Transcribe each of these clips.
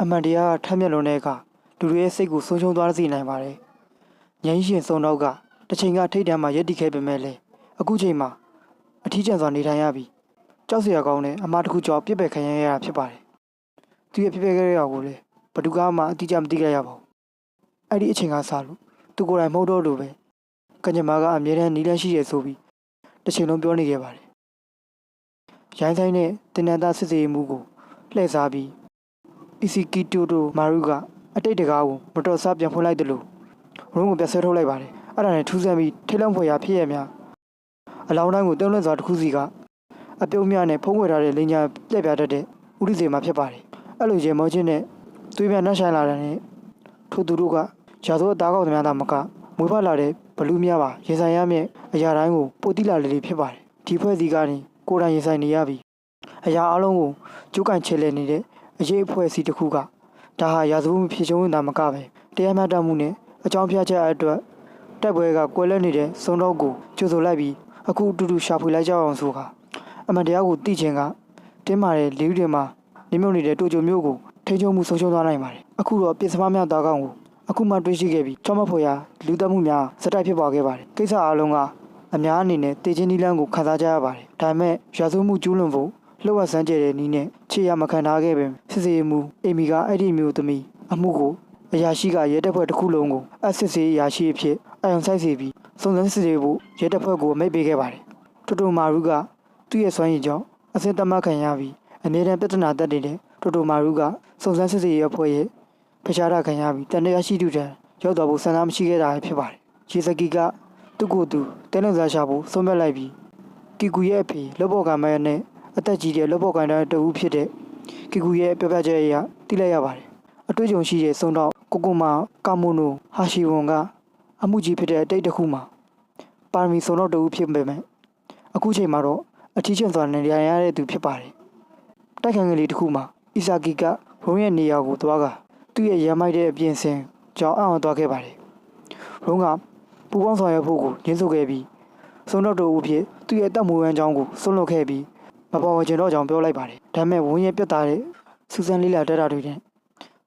အမှန်တရားထမ်းမြက်လွန်တဲ့အခါလူတွေရဲ့စိတ်ကိုဆုံးရှုံးသွားစေနိုင်ပါတယ်။ငြိမ်းရှင်စုံတော့ကတစ်ချိန်ကထိတ်တန့်မှာရက်တည်ခဲ့ပေမဲ့လည်းအခုချိန်မှာအထီးကျန်စွာနေထိုင်ရပြီးကြောက်စရာကောင်းတဲ့အမှားတစ်ခုကြောင့်ပြစ်ပယ်ခံရတာဖြစ်ပါတယ်။သူရဲ့ပြစ်ပယ်ခဲ့ရတာကိုလည်းဘယ်သူမှအတိအကျမသိခဲ့ရပါဘူး။အဲ့ဒီအချိန်ကစလို့သူကိုယ်တိုင်မဟုတ်တော့လို့ပဲကညမာကအမြဲတမ်းနီးလန်းရှိရဆိုပြီးတစ်ချိန်လုံးပြောနေခဲ့ပါတယ်။ရိုင်းဆိုင်တဲ့တင်နန်းသားစစ်စေးမှုကိုလှည့်စားပြီးအီစီကီတိုတိုမာရုကအတိတ်တကားကိုမတော်စားပြန်ဖွင့်လိုက်တယ်လို့ရုံးကိုပြတ်ဆွဲထုတ်လိုက်ပါတယ်။အဲ့ဒါနဲ့ထူးဆန်းပြီးထိတ်လန့်ဖွယ်ရာဖြစ်ရများအလောင်းတိုင်းကိုတုံးလွှင့်စွာတစ်ခုစီကအပြုံးများနဲ့ဖုံးဝယ်ထားတဲ့လင်းညာပြက်ပြတတ်တဲ့ဥဒိစေမှာဖြစ်ပါတယ်။အဲ့လိုရေမောချင်းနဲ့သွေးပြနှက်ဆိုင်လာတဲ့ထိုသူတို့ကရာဇဝတ်သားကောက်သမားသားမကမွေးဖွားလာတဲ့ဘလူးများပါရင်ဆိုင်ရမယ့်အရာတိုင်းကိုပိုတိလာလေးဖြစ်ပါတယ်။ဒီဖွဲ့စည်းကနေကိုယ်တိုင်ရင်ဆိုင်နေရပြီးအရာအလုံးကိုကျုပ်ကန်ချေလဲနေတဲ့အရေးအဖွဲ့အစည်းတစ်ခုကဒါဟာရာဇဝတ်မှုဖြစ်ချုံးတာမကပဲတရားမျှတမှုနဲ့အကြောင်းပြချက်အတွက်တိုက်ပွဲကကွယ်လက်နေတဲ့စုံတော့ကိုကြိုဆိုလိုက်ပြီးအခုအတူတူရှာဖွေလိုက်ကြအောင်ဆိုကအမှန်တရားကိုသိချင်ကတင်းမာတဲ့လေးတွေမှာနေမြုပ်နေတဲ့တိုချိုမျိုးကိုထိန်းချုပ်မှုဆုံးရှုံးသွားနိုင်ပါတယ်အခုတော့ပြစ်စမများသားကောင်ကိုအခုမှတွေးရှိခဲ့ပြီးချောမဖို့ရာလူသက်မှုများစတိုက်ဖြစ်ပေါ်ခဲ့ပါတယ်ကိစ္စအလုံးကအများအနေနဲ့တေချင်းနီလန်းကိုခန်းစားကြရပါတယ်ဒါပေမဲ့ရာဇဝတ်မှုကျူးလွန်ဖို့လှုပ်ဝက်ဆန်းကျဲတဲ့နီးနဲ့ခြေရမခံထားခဲ့ပင်စစ်စေးမှုအေမီကအဲ့ဒီမျိုးသမီးအမှုကိုအရာရှိကရဲတပ်ဖွဲ့တစ်ခုလုံးကိုအစစ်စေးအရာရှိအဖြစ်အယုံဆိုင်စေပြီးစုံစမ်းစစ်ဆေးဖို့ရဲတပ်ဖွဲ့ကိုအမိန့်ပေးခဲ့ပါတယ်တိုတိုမာရုကသူ့ရဲ့စွမ်းရည်ကြောင့်အစင်တမခံရပြီးအမြဲတမ်းပြဿနာတက်နေတဲ့တိုတိုမာရုကစုံစမ်းစစ်ဆေးရေးအဖွဲ့ရဲ့ဖျားတာခံရပြီးတန်တရားရှိသူတန်းရောက်တော့ဖို့ဆန္ဒမရှိခဲ့တာဖြစ်ပါတယ်ရေစကီကသူ့ကိုယ်သူတဲလုံစားရှာဖို့ဆုံးဖြတ်လိုက်ပြီးကီကူရဲ့အဖေလောဘော်ကမဲနဲ့အသက်ကြီးတဲ့လောဘော်ကန်တန်းတဦးဖြစ်တဲ့ကီကူရဲ့ပြောပြချက်အရသိလိုက်ရပါတယ်အတွေ့အကြုံရှိတဲ့စုံတော့ကိုမာကာမိုနိုဟာရှီဝန်ကအမှုကြီးဖြစ်တဲ့အတိတ်တစ်ခုမှာပါရမီစုံတော့တဦးဖြစ်ပေမဲ့အခုချိန်မှာတော့အထီးကျန်စွာနေရတဲ့သူဖြစ်ပါတယ်တိုက်ခိုင်ကလေးတစ်ခုမှာအီဆာကီကရုံးရဲ့နေရာကိုသွားကသူ့ရဲ့ရမိုက်တဲ့အပြင်စင်ကြောင်းအောင်သွားခဲ့ပါတယ်ရုံးကပူပေါင်းဆောင်ရွက်ဖို့ကိုညှင်းဆိုခဲ့ပြီးစုံတော့တဦးဖြစ်သူ့ရဲ့တပ်မူဝမ်းကြောင်းကိုဆွလွတ်ခဲ့ပြီးမပေါ်ဝင်ကျင်တော့ကြောင်းပြောလိုက်ပါတယ်ဒါပေမဲ့ဝင်းရဲ့ပြတ်သားတဲ့စူဇန်လေးလာတက်တာတွေနဲ့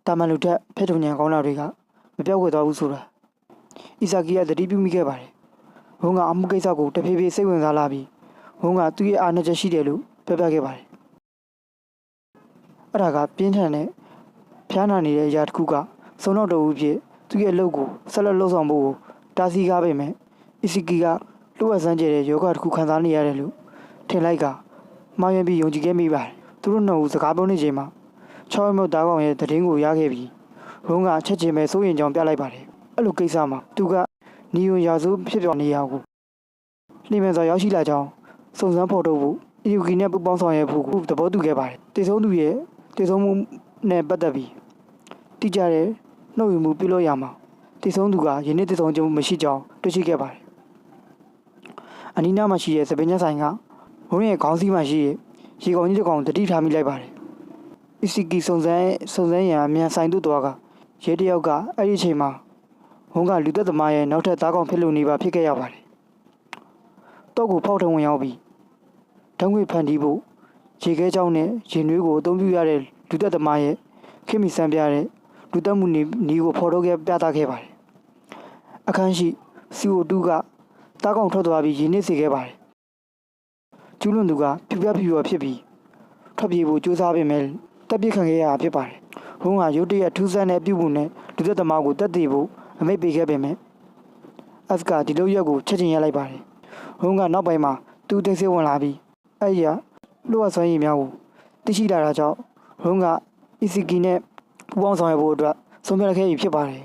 တာမန်လူတက်ဖက်ထုံညံကောင်းတာတွေကမပြောက်ွယ်သွားဘူးဆိုတာအီဆာကီကသတိပြုမိခဲ့ပါတယ်ဝုန်းကအမှုကိစ္စကိုတဖြည်းဖြည်းစိတ်ဝင်စားလာပြီးဝုန်းကသူ့ရဲ့အားနည်းချက်ရှိတယ်လို့ပြောပြခဲ့ပါတယ်အဲ့ဒါကပြင်းထန်တဲ့ဖျားနာနေတဲ့အရာတစ်ခုကစုံတော့တူဖြစ်သူ့ရဲ့အလုပ်ကိုဆက်လက်လုပ်ဆောင်ဖို့ကိုတားဆီးကားပေမဲ့အီစီကီကလှုပ်ဝက်ဆန်းကျဲတဲ့ယောဂတစ်ခုခံစားနေရတယ်လို့ထင်လိုက်ကမှားယွင်းပြီးယုံကြည်ခဲ့မိပါတယ်သူတို့နှစ်ဦးစကားပြောနေချိန်မှာချောင်းမြုပ်သားကောင်ရဲ့သတင်းကိုရခဲ့ပြီးဝုန်းကချက်ချင်းပဲစိုးရင်ကြောင်ပြလိုက်ပါတယ်အဲ့လိုကိစ္စမှာသူကနီယွန်ရာဇဝဖြစ်ပြောနေရကိုနှိမ့်မဲ့စွာရောက်ရှိလာကြောင်းစုံစမ်းဖော်ထုတ်ဖို့အီယူကီနဲ့ပူပေါင်းဆောင်ရွက်ဖို့ကိုသဘောတူခဲ့ပါတယ်တည်ဆုံးသူရဲ့တည်ဆုံးမှုနဲ့ပတ်သက်ပြီးတိကျတဲ့နှုတ်ယူမှုပြုလုပ်ရမှာတည်ဆုံးသူကယနေ့တည်ဆုံးခြင်းမရှိကြောင်းတွေ့ရှိခဲ့ပါတယ်အနီးနားမှာရှိတဲ့စပင်းညက်ဆိုင်ကဝုန်းရဲ့ခေါင်းစည်းမှာရှိတဲ့ရေကောင်ကြီးတစ်ကောင်တတိထားမိလိုက်ပါတယ်အီစီကီစုံစမ်းရန်အမြန်ဆိုင်သို့သွားကရဲတယောက်ကအဲ့ဒီအချိန်မှာဝုန်းကလူသက်သမားရဲ့နောက်ထပ်သားကောင်ဖြစ်လို့နေပါဖြစ်ခဲ့ရပါတယ်တော့ကိုဖောက်ထုံဝင်ရောက်ပြီးဓာတ်ငွေဖန်တီးဖို့ရေခဲကြောင်းနဲ့ရေနွေးကိုအသုံးပြုရတဲ့လူသက်သမားရဲ့ခင်မီစံပြတဲ့လူသက်မှုနီးကိုဖော်ထုတ်ခဲ့ပြသခဲ့ပါတယ်အခန်းရှိ CO2 ကတားကောင်ထွက်သွားပြီးရေနစ်စေခဲ့ပါတယ်ကျူးလွန်သူကဖြူပြဖြစ်ပြီးထွက်ပြေးဖို့ကြိုးစားပေမဲ့တပ်ပစ်ခံခဲ့ရတာဖြစ်ပါတယ်ဝုန်းကရုတ်တရက်ထူးဆန်းတဲ့ပြုမှုနဲ့လူသက်သမားကိုတက်တည်ဖို့အမိန့်ပေးခဲ့ပေမဲ့အစကဒီလိုရက်ကိုချက်ချင်းရလိုက်ပါတယ်ဝုန်းကနောက်ပိုင်းမှာသူ့တိတ်ဆိတ်ဝင်လာပြီးအဲ့ရလှုပ်ဝက်ဆွမ်းရည်များကိုသိရှိလာတာကြောင့်ဝုန်းကအီစီကီနဲ့ပူပေါင်းဆောင်ရွက်ဖို့အတွက်ဆုံးဖြတ်ခဲ့ပြီဖြစ်ပါတယ်